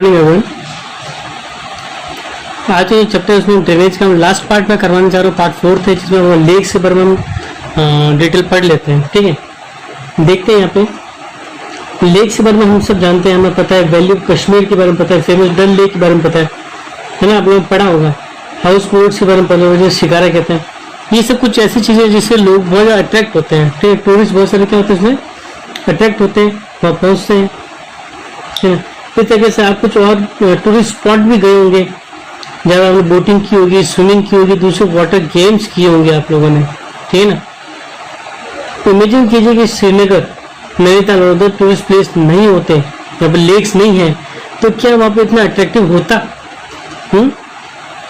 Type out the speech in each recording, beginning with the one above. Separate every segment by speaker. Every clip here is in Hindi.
Speaker 1: एवरीवन, आज जो चैप्टर है उसमें ड्रेनेज का लास्ट पार्ट में करवाने जा रहा हूँ। पार्ट 4 है जिसमें वो लेक्स के बारे में हम डिटेल पढ़ लेते हैं। ठीक है, देखते हैं यहाँ पे लेक्स के बारे में हम सब जानते हैं, हमें पता है वैली ऑफ कश्मीर के बारे में पता है, फेमस डल लेक के बारे में पता है ना, आप लोगों ने पढ़ा होगा। हाउस बोट्स के बारे में पता होगा, जो शिकारा कहते हैं। ये सब कुछ ऐसी चीज़ें जिससे लोग बहुत ज़्यादा अट्रैक्ट होते हैं। ठीक है, टूरिस्ट बहुत सारे क्या होते हैं इसमें अट्रैक्ट होते हैं, वहाँ पहुँचते हैं। ठीक है, इस तरीके से आप कुछ और टूरिस्ट स्पॉट भी गए होंगे जहाँ आपने बोटिंग की होगी, स्विमिंग की होगी, दूसरे वाटर गेम्स किए होंगे आप लोगों ने। ठीक है ना, तो इमेजिन कीजिए कि श्रीनगर, नैनीताल उधर टूरिस्ट प्लेस नहीं होते, यहाँ पर लेक्स नहीं है, तो क्या वहाँ पे इतना अट्रैक्टिव होता?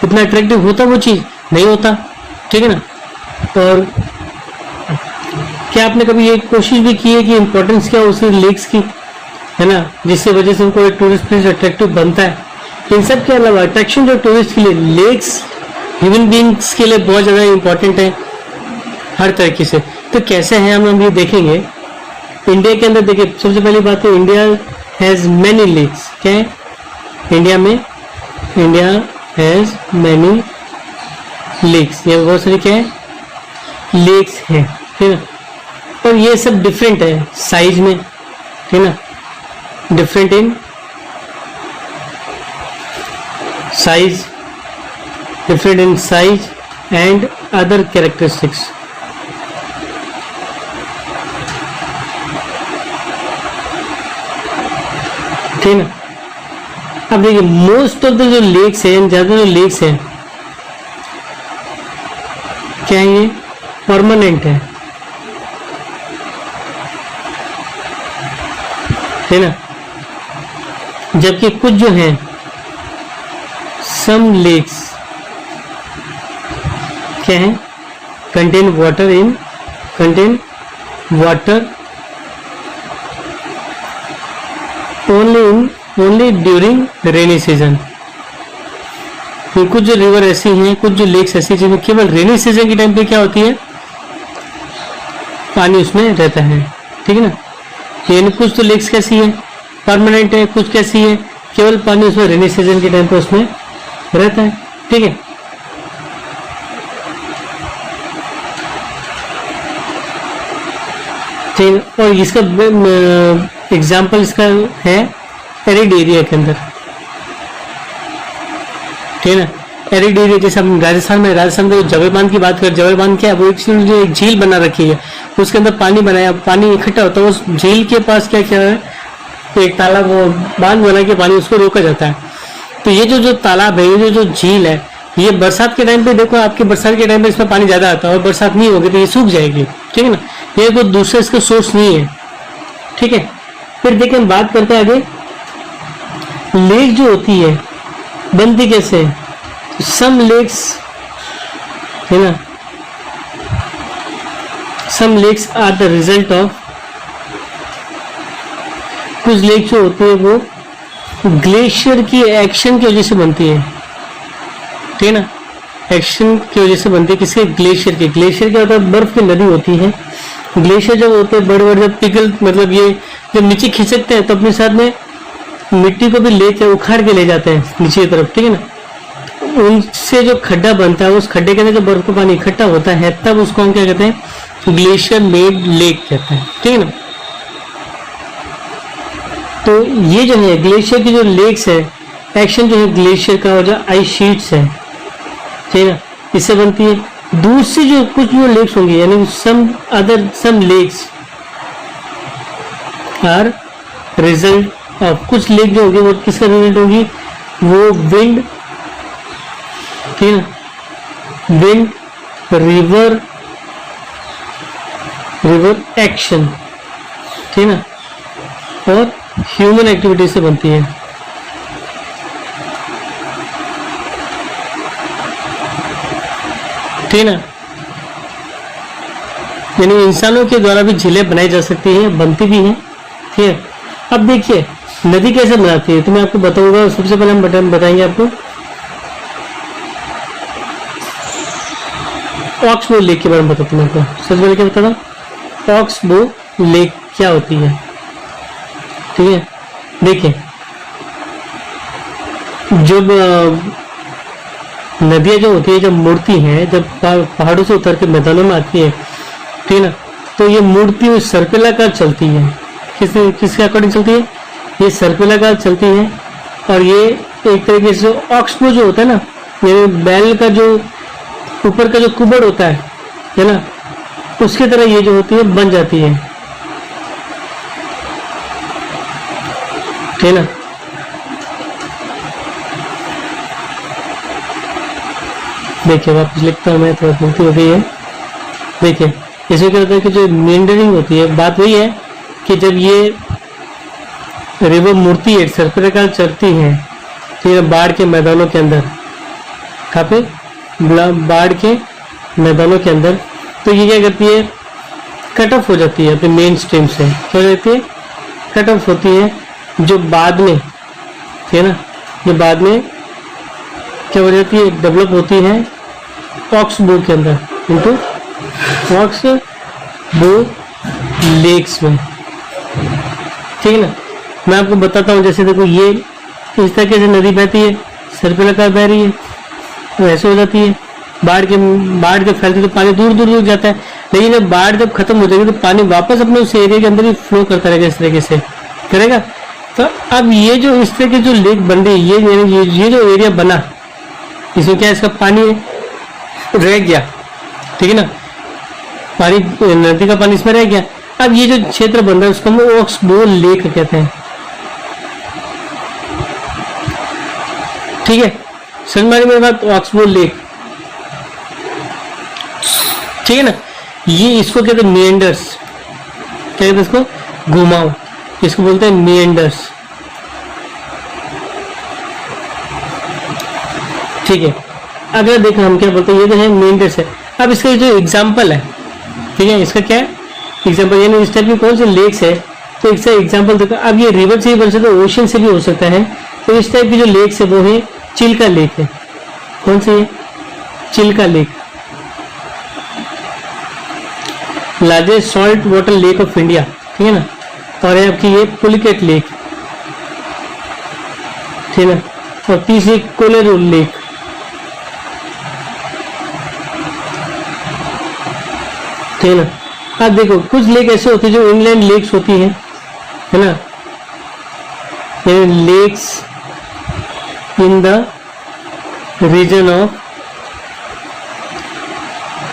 Speaker 1: इतना अट्रैक्टिव होता वो चीज़? नहीं होता। ठीक है ना, और क्या आपने कभी ये कोशिश भी की है कि इम्पोर्टेंस क्या उस लेक्स की, है ना, जिससे वजह से उनको एक टूरिस्ट प्लेस अट्रैक्टिव बनता है। इन सब के अलावा अट्रैक्शन जो टूरिस्ट के लिए, लेक्स ह्यूमन बींग्स के लिए बहुत ज़्यादा इंपॉर्टेंट है हर तरीके से। तो कैसे हैं हम ये देखेंगे। इंडिया के अंदर देखिए, सबसे पहली बात है इंडिया हैज़ मैनी लेक्स। क्या है इंडिया में? India has many lakes. ये बहुत सारी क्या है लेक्स हैं, ठीक है। और ये सब डिफरेंट है साइज में, ठीक है ना, different in size, different in size and other characteristics. ठीक है ना। अब देखिए, मोस्ट ऑफ द जो लेक्स हैं, ज्यादा जो लेक्स हैं क्या है, ये परमानेंट है, है ना। जबकि कुछ जो हैं सम लेक्स क्या है, contain water only during rainy season. कुछ जो रिवर ऐसी हैं, कुछ जो लेक्स ऐसी जिनमें केवल रेनी सीजन के टाइम पे क्या होती है, पानी उसमें रहता है। ठीक है ना, यानी कुछ तो लेक्स कैसी है परमानेंट है, कुछ कैसी है केवल पानी उसमें रेनी सीजन के टाइम पे उसमें रहता है। ठीक है, ठीक। और इसका एग्जाम्पल इसका है एरिड एरिया के अंदर। ठीक है ना, एरिड एरिया जैसे हम राजस्थान में जबल बांध की बात करें, जबल बांध क्या है, वो एक झील बना रखी है, उसके अंदर पानी बनाया, पानी इकट्ठा होता है, उस झील के पास क्या क्या है, तो एक तालाब, वो बांध बना के पानी उसको रोका जाता है। तो ये जो तालाब है, ये जो झील है, ये बरसात के टाइम पे देखो, आपके बरसात के टाइम पे इसमें पानी ज्यादा आता है और बरसात नहीं होगी तो ये सूख जाएगी। ठीक है ना, ये कोई दूसरा इसका सोर्स नहीं है। ठीक है, फिर देखिए हम बात करते हैं आगे, लेक जो होती है बनती कैसे है। सम लेक्स, है ना, some lakes are the result of, कुछ लेक जो होते हैं वो ग्लेशियर की एक्शन की वजह से बनती है। ठीक है ना, एक्शन की वजह से बनती है, किसके? ग्लेशियर के। ग्लेशियर क्या होता है, बर्फ की नदी होती है। ग्लेशियर जब होते हैं बड़े बड़े, जब पिघल, मतलब ये जब नीचे खिसकते हैं तो अपने साथ में मिट्टी को भी लेते हैं, उखाड़ के ले जाते हैं नीचे की तरफ। ठीक है ना, उनसे जो खड्डा बनता है, उस खड्डे के अंदर जब बर्फ का पानी इकट्ठा होता है तब उसको हम क्या कहते हैं, ग्लेशियर मेड लेक कहते हैं। ठीक है ना, तो ये जो है ग्लेशियर की जो लेक्स है, एक्शन जो है ग्लेशियर का, और जो आइस शीट्स है, ठीक है ना, इससे बनती है। दूसरी जो कुछ जो लेक्स होंगी, यानी सम लेक्स आर रिजल्ट ऑफ, कुछ लेक जो होगी वो किसका रिजल्ट होगी, वो विंड, ठीक है ना, विंड, रिवर एक्शन, ठीक है ना, और ह्यूमन एक्टिविटी से बनती है। ठीक है ना, यानी इंसानों के द्वारा भी झीलें बनाई जा सकती हैं, बनती भी हैं। ठीक है, अब देखिए नदी कैसे बनाती है, तो मैं आपको बताऊंगा। सबसे पहले हम बताएंगे आपको ऑक्सबो लेक के बारे में बताता हूँ आपको। सबसे पहले क्या बताता हूँ, ऑक्सबो लेक क्या होती है। ठीक है, देखिए जब नदियाँ जो होती है जब मुड़ती हैं, जब पहाड़ों से उतर के मैदानों में आती है, ठीक है ना, तो ये मुड़ती हुई सर्पिलाकार चलती है। किसके अकॉर्डिंग चलती है? ये सर्पिलाकार चलती है। और ये एक तरीके से ऑक्सबो जो होता है ना, यानी बैल का जो ऊपर का जो कुबड़ होता है ना, उसकी तरह ये जो होती है बन जाती है, ठीक है ना। देखिए वापस लिखता हूँ मैं, थोड़ा गलती हो गई है। देखिए इसमें क्या होता है कि जो मेंडरिंग होती है, बात वही है कि जब ये रिवर मुड़ती है, सर्पिलाकार चलती है, ठीक है, बाढ़ के मैदानों के अंदर, कहाँ पे? बाढ़ के मैदानों के अंदर, तो ये क्या करती है? कट ऑफ हो जाती है अपने मेन स्ट्रीम से। क्या हो जाती है? कट ऑफ होती है, जो बाद में, ठीक है ना, जो बाद में क्या हो जाती है? डेवलप होती है ऑक्सबो के अंदर, इनटू ऑक्सबो लेक्स में, ठीक है ना। मैं आपको बताता हूँ, जैसे देखो ये इस तरीके से नदी बहती है, सर्पिलाकार बह रही है, तो ऐसे हो जाती है। बाढ़ के फैलते तो पानी दूर दूर दूर जाता है, लेकिन जब बाढ़ जब खत्म हो जाएगी तो पानी वापस अपने उस एरिया के अंदर ही फ्लो करता रहेगा, इस तरीके से करेगा। तो अब ये जो इस तरह की जो लेक बन रही है, ये जो एरिया बना, इसमें क्या इसका पानी रह गया, ठीक है ना, पानी नदी का पानी इसमें रह गया। अब ये जो क्षेत्र बन रहा है उसको हम ऑक्सबो लेक कहते हैं, ठीक है। समझ में आ रही मेरी बात? ऑक्सबो लेक, ठीक है ना। ये इसको कहते हैं मिएंडर्स, क्या कहते हैं इसको? घुमाव, इसको बोलते हैं मिएंडर्स, ठीक है। अगर देखो हम क्या बोलते हैं, ये जो है मिएंडर्स है। अब इसका जो एग्जाम्पल है, ठीक है, इसका क्या है एग्जाम्पल, यानी इस टाइप की कौन सी लेक्स है, तो इसका एग्जाम्पल देखो। अब ये रिवर से ही बन सकता है, ओशन से भी हो सकता है। तो इस टाइप की जो लेक्स है वो है चिल्का लेक है। कौन सी है? Chilka lake, largest salt water lake of India, ठीक है ना। और है आपकी ये पुलिकेट लेक, ठीक है ना। और तीसरी कोलेरू लेक, ठीक है ना। अब देखो कुछ लेक ऐसे होते हैं जो इनलैंड लेक्स होती हैं, है ना, lakes in the region of,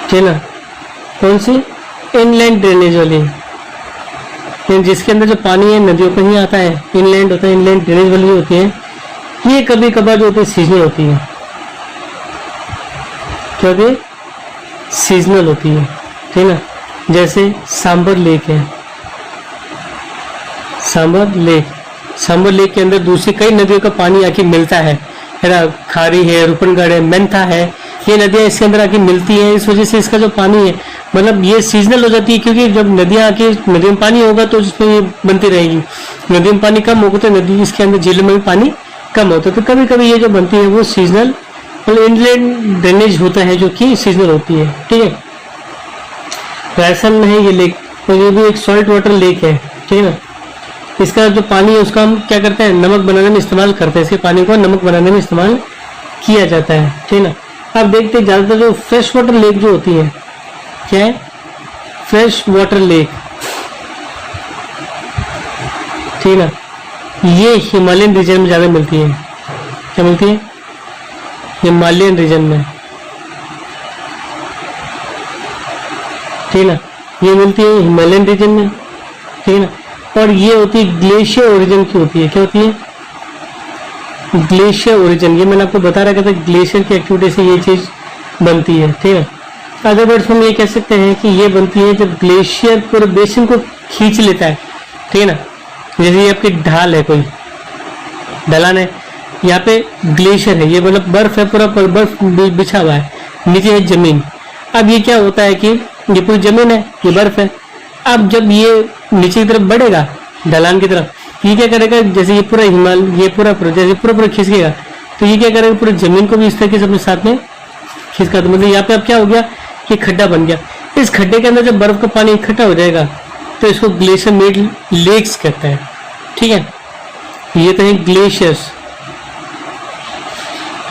Speaker 1: ठीक है ना, कौन सी? इनलैंड ड्रेनेज वाली, जिसके अंदर जो पानी है नदियों का ही आता है, इनलैंड होता है, इनलैंड ड्रेनेज वाली होती है। ये कभी कभार जो होती है सीजनल होती है, क्या होती है? सीजनल होती है, ठीक है ना। जैसे सांबर लेक है, सांबर लेक के अंदर दूसरी कई नदियों का पानी आके मिलता है ना, खारी है, रूपनगढ़ है, मेंथा है, ये नदियां इसके अंदर आके मिलती हैं। इस वजह से इसका जो पानी है मतलब ये सीजनल हो जाती है, क्योंकि जब नदियां आके नदी में पानी होगा तो उसमें ये बनती रहेगी। नदी में पानी कम होगा तो नदी इसके अंदर झीलों में भी पानी कम होता है, तो कभी कभी ये जो बनती है वो सीजनल मतलब इनलैंड ड्रेनेज होता है, जो कि सीजनल होती है, ठीक है। राजस्थान में है ये लेक, तो ये भी एक सॉल्ट वाटर लेक है, ठीक है ना। इसका जो पानी है उसका हम क्या करते हैं? नमक बनाने में इस्तेमाल करते हैं, इसके पानी को नमक बनाने में इस्तेमाल किया जाता है, ठीक है ना। अब देखते हैं ज़्यादातर जो फ्रेश वाटर लेक जो होती है, क्या है? फ्रेश वाटर लेक, ठीक है ना, ये हिमालयन रीजन में ज़्यादा मिलती है। क्या मिलती है? हिमालयन रीजन में, ठीक है ना, ये मिलती है हिमालयन रीजन में, ठीक है ना। और ये होती है ग्लेशियर ओरिजिन की होती है। क्या होती है? Glacier origin. ये मैंने आपको बता रखा था, ग्लेशियर की एक्टिविटी से ये चीज बनती है, ठीक है। अदर वर्ड्स हम ये कह सकते हैं कि ये बनती है जब ग्लेशियर पूरे बेसिन को खींच लेता है, ठीक है ना। जैसे ये आपकी ढाल है, कोई ढलान है, यहाँ पे ग्लेशियर है, ये मतलब बर्फ है, पूरा बर्फ बिछा हुआ है, नीचे है जमीन। अब ये क्या होता है कि ये पूरी जमीन है, ये बर्फ है। अब जब ये नीचे की तरफ बढ़ेगा ढलान की तरफ, ये क्या करेगा? जैसे ये पूरा ये पूरा जैसे पूरा खिसकेगा, तो ये क्या करेगा? पूरी जमीन को भी इस तरीके से अपने साथ में खिसका। तो मतलब यहाँ पे अब क्या हो गया? ये खड्डा बन गया। इस खड्डे के अंदर जब बर्फ का पानी इकट्ठा हो जाएगा तो इसको ग्लेशियर मेड लेक्स कहते हैं, ठीक है। ये तो है ग्लेशियर्स,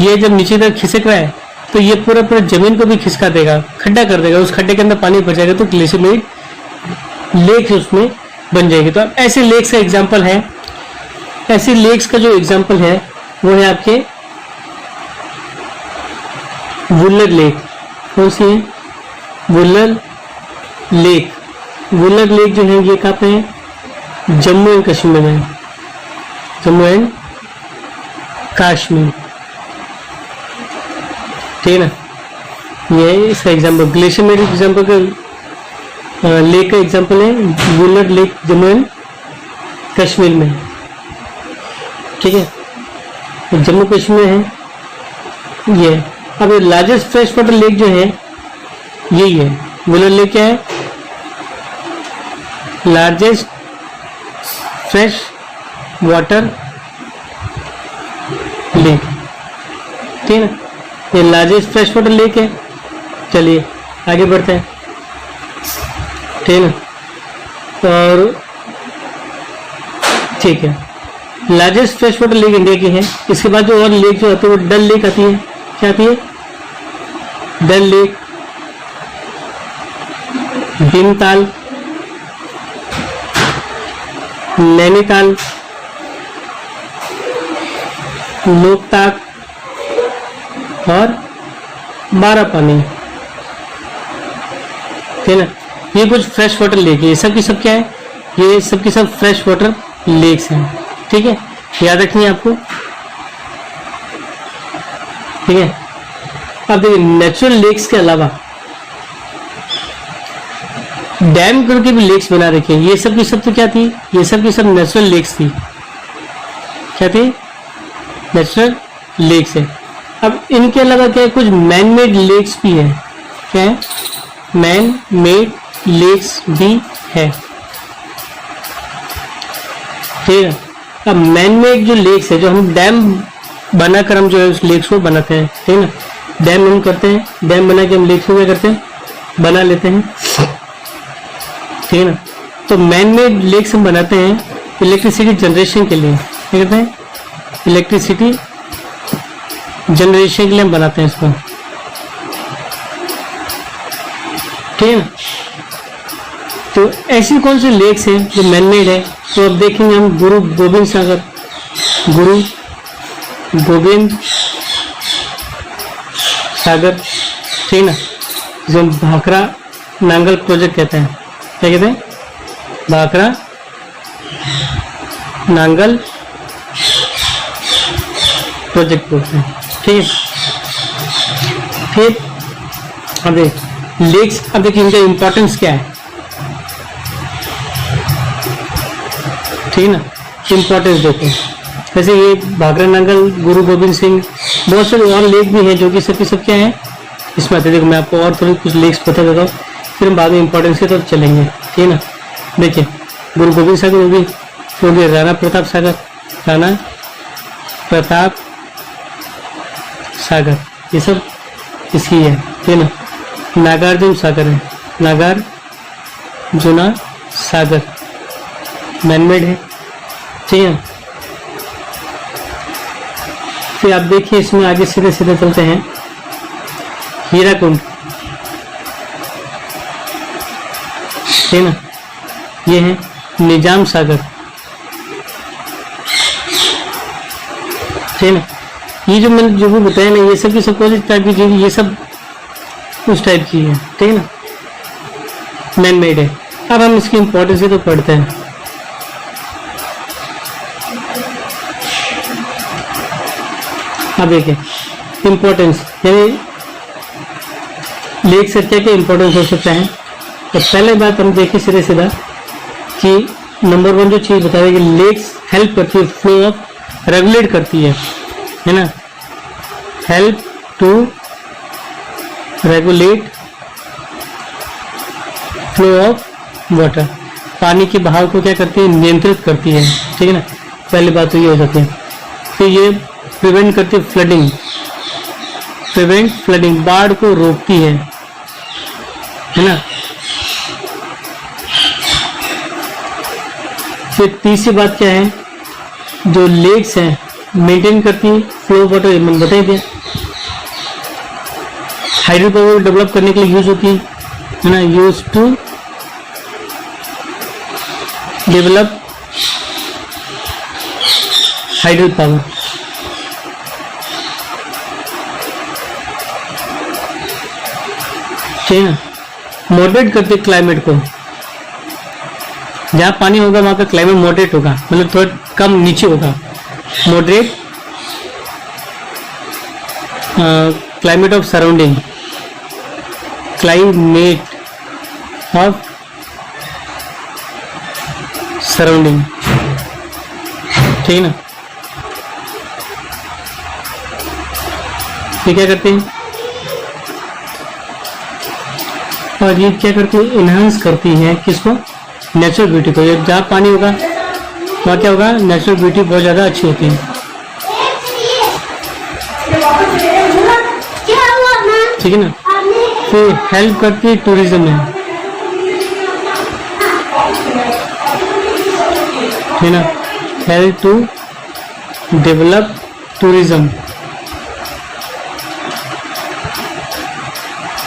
Speaker 1: ये जब नीचे तक खिसक रहा है तो ये पूरा पूरा जमीन को भी खिसका देगा, खड्डा कर देगा, उस खड्डे के अंदर पानी भर जाएगा तो ग्लेशियर मेड लेक उसमें बन जाएगी। तो अब ऐसे लेक्स का एग्जाम्पल है, ऐसे लेक्स का जो एग्जाम्पल है वो है आपके वुलर लेक। कौन सी है? वुलर लेक। वुलर लेक जो है ये कहाँ पे है? जम्मू एंड कश्मीर में, जम्मू एंड कश्मीर, ठीक है ना। ये है इसका एग्जाम्पल, ग्लेशियर मेड एग्जाम्पल का लेक का एग्जाम्पल है वुलर लेक, जम्मू एंड कश्मीर में, ठीक है। तो जम्मू कश्मीर में है ये। अब ये लार्जेस्ट फ्रेश वाटर लेक जो है यही है। वुलर लेक क्या है? लार्जेस्ट फ्रेश वाटर लेक, ठीक है ना। ये लार्जेस्ट फ्रेश वाटर लेक है। चलिए आगे बढ़ते हैं, ठीक है ना। और ठीक है, largest fresh water lake India की है। इसके बाद जो और लेक जो आती है वो डल लेक आती है। क्या आती है? डल लेक, भीमताल, नैनीताल, लोकताक और बारापानी, ठीक है ना। ये कुछ फ्रेश वाटर लेक है। ये सब की सब क्या है? ये सब की सब फ्रेश वाटर लेक्स हैं, ठीक है, याद रखनी है आपको, ठीक है। अब देखिए नेचुरल लेक्स के अलावा डैम करके भी लेक्स बना रखे हैं। ये सब की सब तो क्या थी? ये सब की सब नेचुरल लेक्स थी। क्या थी? नेचुरल लेक्स है। अब इनके अलावा क्या है? कुछ मैन मेड लेक्स भी है। क्या है? मैन मेड लेक्स भी है, ठीक है। अब मैन मेड जो लेक्स है, जो हम डैम बनाकर हम जो है उस लेक्स को बनाते हैं, ठीक है ना। डैम हम करते हैं, डैम बना के हम लेक्स को क्या करते हैं? बना लेते हैं, ठीक है ना। तो मैन मेड लेक्स हम बनाते हैं इलेक्ट्रिसिटी जनरेशन के लिए। क्या कहते हैं? इलेक्ट्रिसिटी जनरेशन के लिए हम बनाते हैं इसको, ठीक है ना। तो ऐसी कौन सी लेक्स हैं जो मैन मेड है? तो अब देखेंगे हम गुरु गोबिंद सागर, गुरु गोबिंद सागर, ठीक है ना, जो भाखड़ा नांगल प्रोजेक्ट कहते हैं। क्या कहते हैं? भाखड़ा नांगल प्रोजेक्ट बोलते हैं, ठीक है। फिर अब लेक्स, अब देखिए इनका इंपॉर्टेंस क्या है, ठीक है ना। इंपॉर्टेंस देखो, जैसे ये भाखड़ा नांगल, गुरु गोबिंद सिंह, बहुत सारे और लेक भी हैं जो कि सबके सब क्या है इसमें आते हैं। देखो मैं आपको और थोड़ी कुछ लेक्स बता देता हूँ, फिर हम बाद में इंपॉर्टेंस की तरफ चलेंगे, ठीक है ना। देखिए गुरु गोबिंद सागर होगी, फिर होगी राणा प्रताप सागर, राणा प्रताप सागर, ये सब इसकी है, ठीक है ना। नागार्जुन सागर है, नागार्जुना सागर मैनमेड है, ठीक है। फिर आप देखिए इसमें आगे सीधे सीधे चलते हैं, हीराकुंड, ठीक है ना, ये है निजाम सागर, ठीक है ना। ये जो मैंने जो भी बताया ना, ये सब की सब कौन टाइप की चीज, ये सब उस टाइप की है, ठीक है ना, मैन मेड है। अब हम इसकी इंपॉर्टेंस तो पढ़ते हैं। अब देखिए इंपॉर्टेंस, यानी लेक से क्या क्या इंपॉर्टेंस हो सकता है। तो पहले बात हम देखें सीधे सीधा कि नंबर 1 जो चीज बता रहे कि लेक्स हेल्प करती है, फ्लो ऑफ रेगुलेट करती है ना, help to regulate flow of water, पानी के बहाव को क्या करती है? नियंत्रित करती है, ठीक है ना। पहली बात तो ये हो जाती है। फिर ये प्रिवेंट करती है फ्लडिंग, प्रिवेंट फ्लडिंग, बाढ़ को रोकती है ना। फिर तीसरी बात क्या है, जो लेक्स हैं मेंटेन करती है, फ्लो वाटर मैंने बता ही दिया। हाइड्रो पावर डेवलप करने के लिए यूज होती है ना, use to develop hydro power. ठीक है ना, मॉडरेट करते क्लाइमेट को, जहाँ पानी होगा वहाँ का क्लाइमेट मॉडरेट होगा, मतलब थोड़ा कम नीचे होगा। Moderate climate of surrounding, climate of surrounding. ठीक है ना, ये क्या करते हैं, और ये क्या करती है, इनहांस करती है किसको, नेचुरल ब्यूटी को। जहाँ पानी होगा वहाँ क्या होगा, नेचुरल ब्यूटी बहुत ज़्यादा अच्छी होती है। ठीक है ना, फिर हेल्प करती है टूरिज्म में। ठीक है ना, हेल्प टू डेवलप टूरिज्म।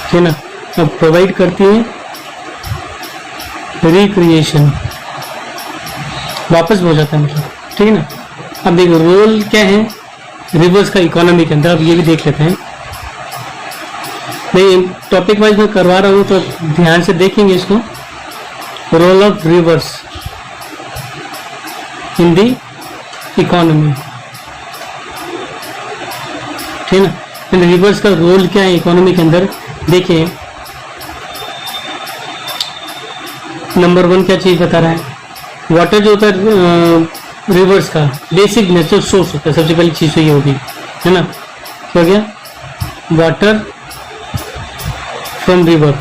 Speaker 1: ठीक है ना, अब प्रोवाइड करती है रिक्रिएशन, वापस हो जाता है मतलब। ठीक है ना, अब देखो रोल क्या है रिवर्स का इकोनॉमी के अंदर, अब ये भी देख लेते हैं। नहीं टॉपिक वाइज मैं करवा रहा हूँ तो ध्यान से देखेंगे इसको। Role of rivers in the economy. ठीक है ना, रिवर्स का रोल क्या है इकोनॉमी के अंदर, देखिए नंबर 1 क्या चीज बता रहा है, वाटर जो होता है रिवर्स का बेसिक नेचुरल सोर्स होता है। सबसे पहली चीज तो ये होगी, है ना, क्या हो गया, वाटर फ्रॉम रिवर।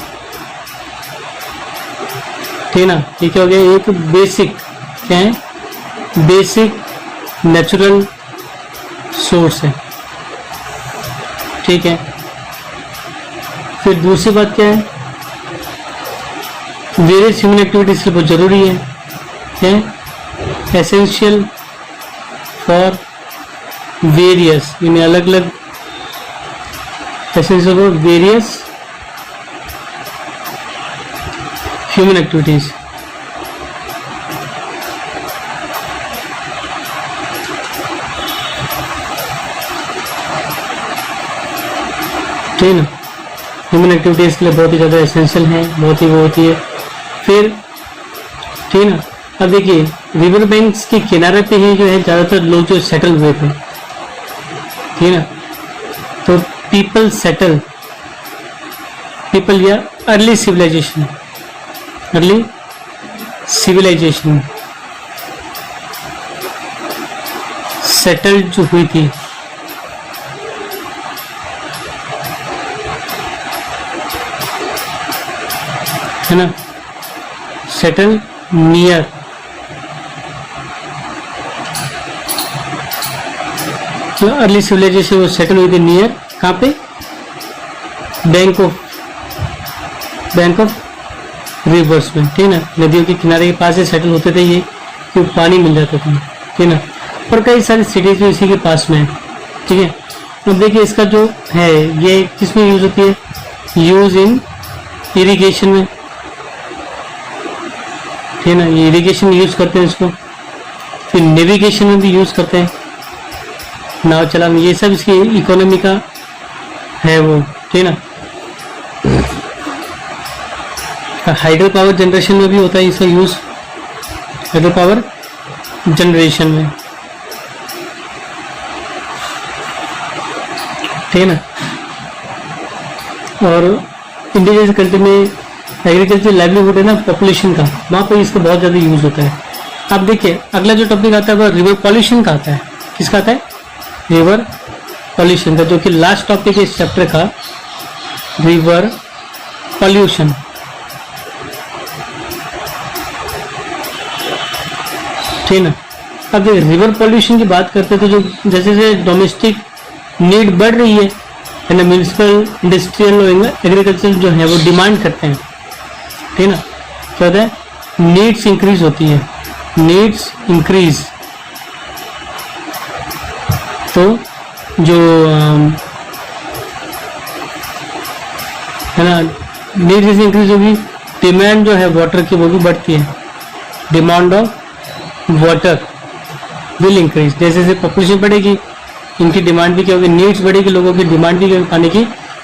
Speaker 1: ठीक है ना, ये क्या हो गया, एक बेसिक क्या है, बेसिक नेचुरल सोर्स है। ठीक है, फिर दूसरी बात क्या है, वेरियस ह्यूमन एक्टिविटीज के लिए बहुत जरूरी है एसेंशियल फॉर वेरियस, यानी अलग अलग essential for various human activities. ठीक है ना, ह्यूमन एक्टिविटीज के लिए बहुत ही ज़्यादा एसेंशियल है, बहुत ही वो होती है। फिर ठीक है ना, अब देखिए रिवर बैंक्स के किनारे पे ही जो है ज़्यादातर लोग जो सेटल हुए थे। ठीक है ना, तो पीपल सेटल, पीपल या early civilization, early civilization settle जो हुई थी। है ना, सेटल नियर जो अर्ली सिविलाइजेशन वो सेटल हुई थी नियर, कहाँ पे, बैंक ऑफ रिवर्स में। ठीक है ना, नदियों के किनारे के पास से सेटल होते थे ये, क्योंकि पानी मिल जाता था। ठीक है ना, और कई सारी सिटीज भी इसी के पास में है। ठीक है, अब देखिए इसका जो है ये किसमें यूज होती है, यूज इन इरिगेशन में। ठीक है ना, ये इरिगेशन यूज करते हैं इसको, फिर नेविगेशन में भी यूज करते हैं, नाव चलाना, ये सब इसकी इकोनॉमी का है वो। ठीक है ना, हाइड्रो पावर जनरेशन में भी होता है इसका यूज, हाइड्रो पावर जनरेशन में। ठीक है ना, और इंडिया जैसे कंट्री में एग्रीकल्चर लाइवलीहुड है ना पॉपुलेशन का, वहाँ पे इसका बहुत ज़्यादा यूज होता है। अब देखिए अगला जो टॉपिक आता है वो रिवर पॉल्यूशन का आता है। किसका आता है, रिवर पॉल्यूशन का, जो कि लास्ट टॉपिक है इस चैप्टर का, रिवर पॉल्यूशन। ठीक है ना, अब देखिए रिवर पॉल्यूशन की बात करते हैं तो जो जैसे जैसे डोमेस्टिक नीड बढ़ रही है ना, म्यूनिसिपल इंडस्ट्रियल और एग्रीकल्चर जो है वो डिमांड करते हैं। ठीक है ना, क्या होता है, नीड्स इंक्रीज होती है, नीड्स इंक्रीज। तो जो है ना नीड जैसे इंक्रीज होगी, डिमांड जो है वाटर की वो भी बढ़ती है। Demand of water will increase, जैसे जैसे पॉपुलेशन बढ़ेगी इनकी डिमांड भी क्या होगी, नीड्स बढ़ेगी, लोगों की डिमांड भी पानी की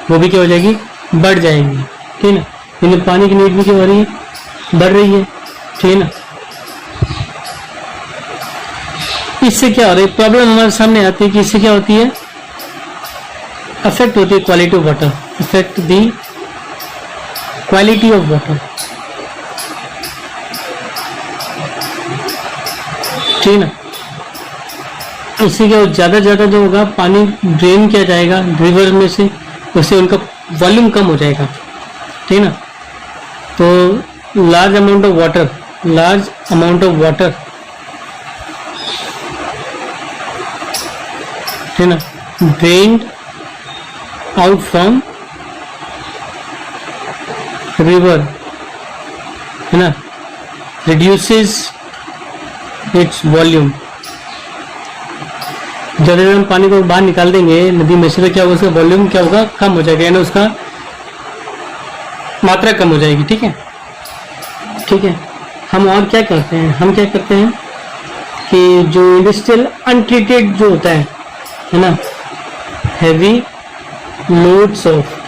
Speaker 1: वो भी क्या हो जाएगी, बढ़ जाएगी। ठीक है ना, इनमें पानी की नीड भी क्या हो रही है, बढ़ रही है। ठीक है ना, इससे क्या हो रहा है, प्रॉब्लम हमारे सामने आती है कि इससे क्या होती है, अफेक्ट होती है quality of water, affect the quality of water. ठीक है ना, इससे क्या ज्यादा ज्यादा जो होगा पानी ड्रेन किया जाएगा रिवर में से, उससे उनका वॉल्यूम कम हो जाएगा। ठीक है ना, तो large amount of water, large amount of water, ठीक है ना, ड्रेन्ड आउट फ्रॉम रिवर, है ना, रिड्यूसेस इट्स वॉल्यूम। जब हम पानी को बाहर निकाल देंगे नदी में से तो क्या होगा, उसका वॉल्यूम क्या होगा, कम हो जाएगा, यानी उसका मात्रा कम हो जाएगी। ठीक है, ठीक है। हम और क्या करते हैं, हम क्या करते हैं कि जो इंडस्ट्रियल अनट्रीटेड जो होता है ना, heavy loads of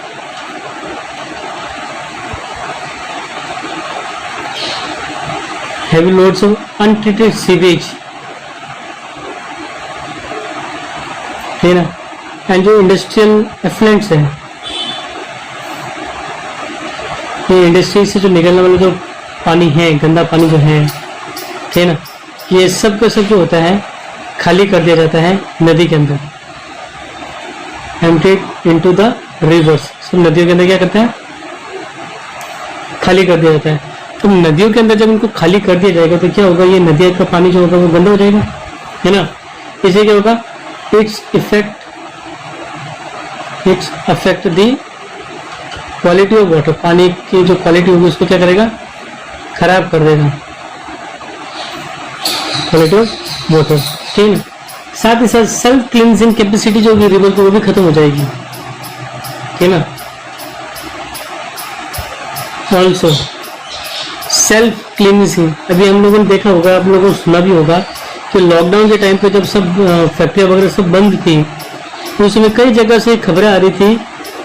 Speaker 1: untreated sewage, है ना, एंड जो इंडस्ट्रियल एफ्लुएंट्स है, ये इंडस्ट्री से जो निकलने वाला जो पानी है, गंदा पानी जो है, ठीक है ना, ये सब का सब जो होता है खाली कर दिया जाता है नदी के अंदर, एम्प्टीड इनटू द रिवर्स। सब नदियों के अंदर क्या करते हैं, खाली कर दिया जाता है। तो नदियों के अंदर जब इनको खाली कर दिया जाएगा तो क्या होगा, ये नदियों का पानी जो होगा वो गंदा हो जाएगा, है ना। इससे क्या होगा, it's affect the quality of water, पानी की जो क्वालिटी होगी उसको क्या करेगा, खराब कर देगा, क्वालिटी ऑफ वाटर। ठीक है, साथ ही साथ सेल्फ क्लींजिंग कैपेसिटी जो होगी रिवर की वो भी खत्म हो जाएगी। ठीक है ना, ऑल्सो सेल्फ क्लींजिंग, अभी हम लोगों ने देखा होगा, आप लोगों को सुना भी होगा कि लॉकडाउन के टाइम पे जब सब फैक्ट्रियां वगैरह सब बंद थी तो उसमें कई जगह से खबरें आ रही थी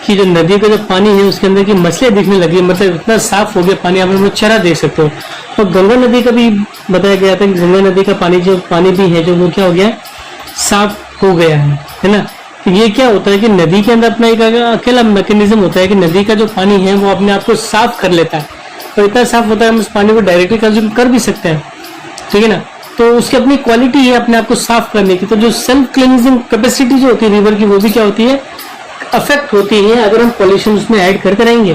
Speaker 1: कि जो नदी का जो पानी है उसके अंदर की मछलियां दिखने लगी, मतलब इतना साफ हो गया पानी, आप लोग चेहरा देख सकते हो। और गंगा नदी का भी बताया गया था कि गंगा नदी का पानी जो पानी भी है जो वो क्या हो गया, साफ हो गया है ना। तो ये क्या होता है कि नदी के अंदर अपना एक अकेला मैकेनिज्म होता है कि नदी का जो पानी है वो अपने आप को साफ कर लेता है, और इतना साफ होता है हम उस पानी को डायरेक्टली कंज्यूम कर भी सकते हैं। ठीक है ना, तो उसकी अपनी क्वालिटी है अपने आप को साफ करने की। तो जो सेल्फ क्लींजिंग कैपेसिटी जो होती है रिवर की वो भी क्या होती है, अफेक्ट होती है अगर हम पॉल्यूशन उसमें ऐड करते रहेंगे।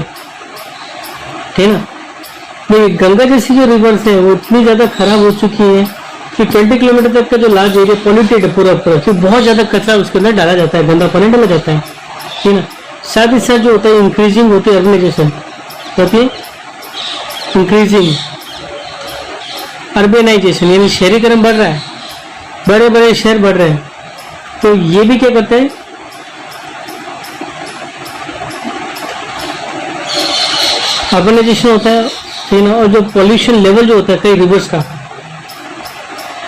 Speaker 1: ठीक है ना, ये गंगा जैसी जो रिवर्स है वो इतनी ज्यादा खराब हो चुकी है कि 20 किलोमीटर तक का जो लार्ज एरिया पॉल्यूटेड है पूरा, कि बहुत ज्यादा कचरा उसके अंदर डाला जाता है, गंदा पानी डाला जाता है। ठीक है ना, साथ ही साथ जो होता है इंक्रीजिंग होती है अर्बनाइजेशन, होती है इंक्रीजिंग अर्बनाइजेशन, यानी शहरीकरण बढ़ रहा है, बड़े बड़े शहर बढ़ रहे हैं। तो ये भी क्या करते हैं, अर्बनाइजेशन होता है। ठीक है ना, और जो पॉल्यूशन लेवल जो होता है कई रिवर्स का,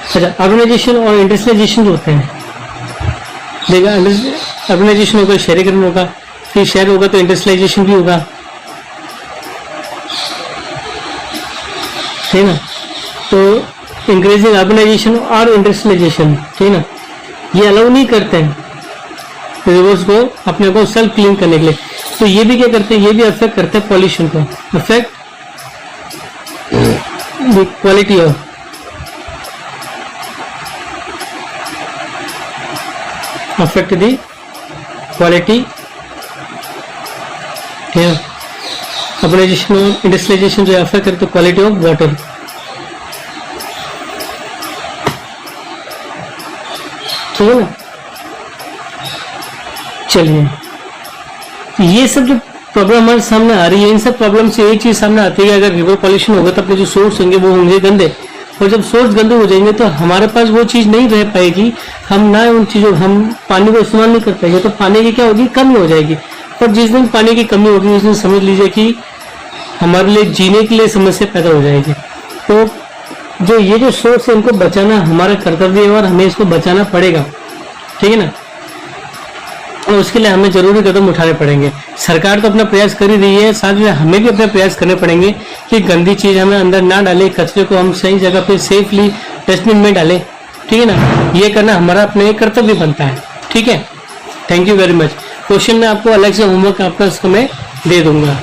Speaker 1: अच्छा अर्बनाइजेशन और इंडस्ट्रियलाइजेशन जो होते हैं, देखा अर्बनाइजेशन होगा, शहरीकरण होगा, फिर शहर होगा तो इंडस्ट्रियलाइजेशन भी होगा। ठीक है ना, तो इंक्रीजिंग अर्बनाइजेशन और इंडस्ट्रियलाइजेशन, ठीक है ना, ये अलाउ नहीं करते हैं रिवर्स को अपने को सेल्फ क्लीन करने के लिए। तो ये भी क्या करते हैं, ये भी अफेक्ट करते हैं पॉल्यूशन को, affect the quality of affect the quality, ठीक है, अर्बनाइजेशन और इंडस्ट्रियलाइजेशन जो अफेक्ट करते हैं क्वालिटी ऑफ वाटर। ठीक है ना, चलिए ये सब जो प्रॉब्लम हमारे सामने आ रही है, इन सब प्रॉब्लम से एक चीज सामने आती है कि अगर रिवर पॉल्यूशन होगा तो अपने जो सोर्स होंगे वो होंगे गंदे, और जब सोर्स गंदे हो जाएंगे तो हमारे पास वो चीज़ नहीं रह पाएगी, हम ना उन चीज़ों हम पानी को इस्तेमाल नहीं कर पाएंगे, तो पानी की क्या होगी, कमी हो जाएगी। और जिस दिन पानी की कमी होगी उस दिन समझ लीजिए कि हमारे लिए जीने के लिए समस्या पैदा हो जाएगी। तो जो ये जो सोर्स है इनको बचाना हमारा कर्तव्य है और हमें इसको बचाना पड़ेगा, ठीक है ना। और उसके लिए हमें जरूरी कदम उठाने पड़ेंगे। सरकार तो अपना प्रयास कर ही रही है, साथ में हमें भी अपना प्रयास करने पड़ेंगे कि गंदी चीज़ हमें अंदर ना डालें, कचरे को हम सही जगह पे सेफली डस्टबिन में डालें, ठीक है ना। ये करना हमारा अपने कर्तव्य बनता है, ठीक है। Thank you very much. Question में आपको अलग से होमवर्क आपका उसको मैं दे दूंगा।